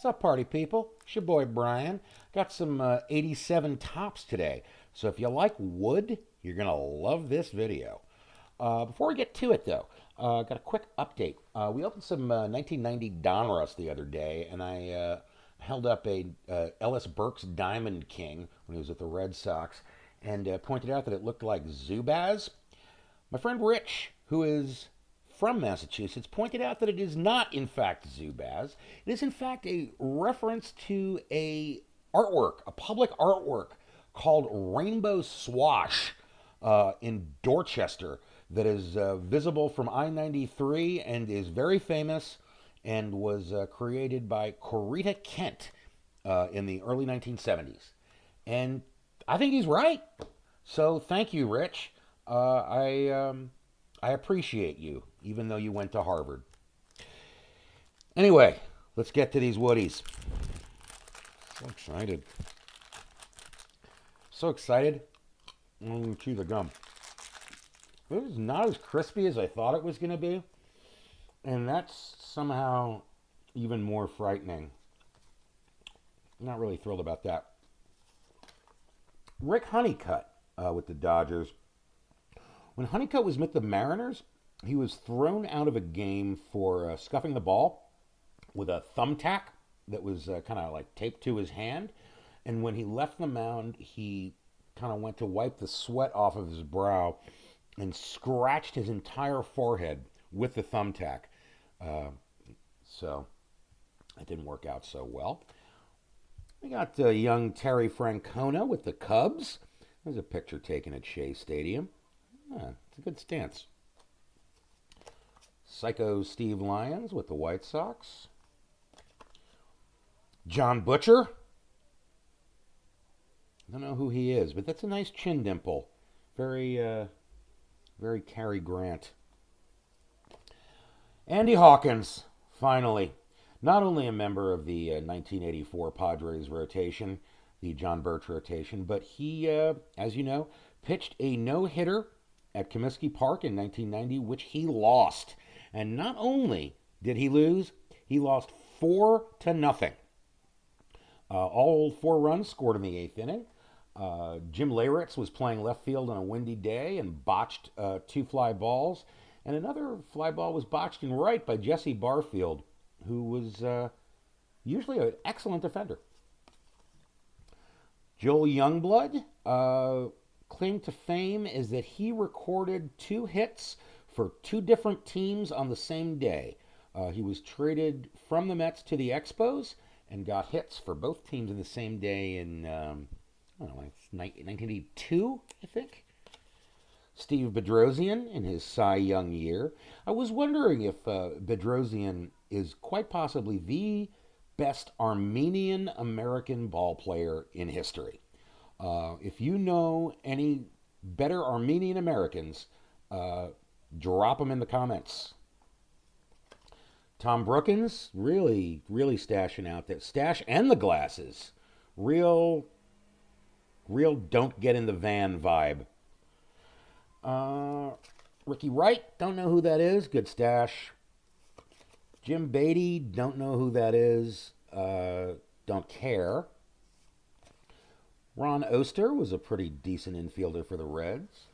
What's up, party people? It's your boy Brian. Got some 87 tops today. So if you like wood, you're going to love this video. Before we get to it, though, got a quick update. We opened some 1990 Donruss the other day, and I held up a Ellis Burks Diamond King when he was at the Red Sox, and pointed out that it looked like Zubaz. My friend Rich, who is from Massachusetts, pointed out that it is not, in fact, Zubaz. It is, in fact, a reference to a public artwork called Rainbow Swash in Dorchester that is visible from I-93 and is very famous and was created by Corita Kent in the early 1970s. And I think he's right. So thank you, Rich. I appreciate you, even though you went to Harvard. Anyway, let's get to these woodies. So excited. So excited. I'm going to chew the gum. It is not as crispy as I thought it was going to be. And that's somehow even more frightening. I'm not really thrilled about that. Rick Honeycutt with the Dodgers. When Honeycutt was with the Mariners, he was thrown out of a game for scuffing the ball with a thumbtack that was kind of like taped to his hand. And when he left the mound, he kind of went to wipe the sweat off of his brow and scratched his entire forehead with the thumbtack. So it didn't work out so well. We got young Terry Francona with the Cubs. There's a picture taken at Shea Stadium. It's a good stance. Psycho Steve Lyons with the White Sox. John Butcher. I don't know who he is, but that's a nice chin dimple. Very Cary Grant. Andy Hawkins, finally. Not only a member of the 1984 Padres rotation, the John Birch rotation, but he, as you know, pitched a no-hitter at Comiskey Park in 1990, which he lost. And not only did he lose, he lost 4-0. All 4 runs scored in the 8th inning. Jim Leyritz was playing left field on a windy day and botched 2 fly balls. And another fly ball was botched in right by Jesse Barfield, who was usually an excellent defender. Joel Youngblood, claim to fame is that he recorded 2 hits for 2 different teams on the same day. He was traded from the Mets to the Expos and got hits for both teams in the same day in, 1982, I think. Steve Bedrosian in his Cy Young year. I was wondering if Bedrosian is quite possibly the best Armenian-American ball player in history. If you know any better Armenian Americans, drop them in the comments. Tom Brookins, really stashing out there. Stash and the glasses. Real don't get in the van vibe. Ricky Wright, don't know who that is. Good stash. Jim Beatty, don't know who that is. Don't care. Ron Oster was a pretty decent infielder for the Reds.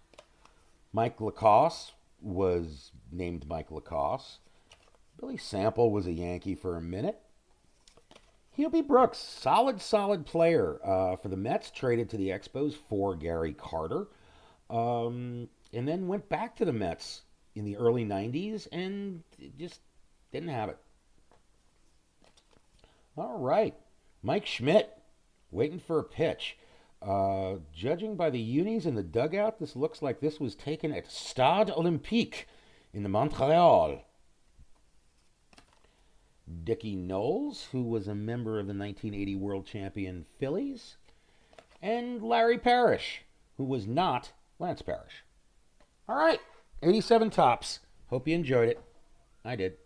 Mike Lacoste was named Mike Lacoste. Billy Sample was a Yankee for a minute. Hubie Brooks, solid player for the Mets, traded to the Expos for Gary Carter. And then went back to the Mets in the early 90s and just didn't have it. All right. Mike Schmidt, waiting for a pitch. Judging by the unis in the dugout, this looks like this was taken at Stade Olympique in Montreal. Dickie Knowles, who was a member of the 1980 world champion Phillies. And Larry Parrish, who was not Lance Parrish. All right, 87 tops. Hope you enjoyed it. I did.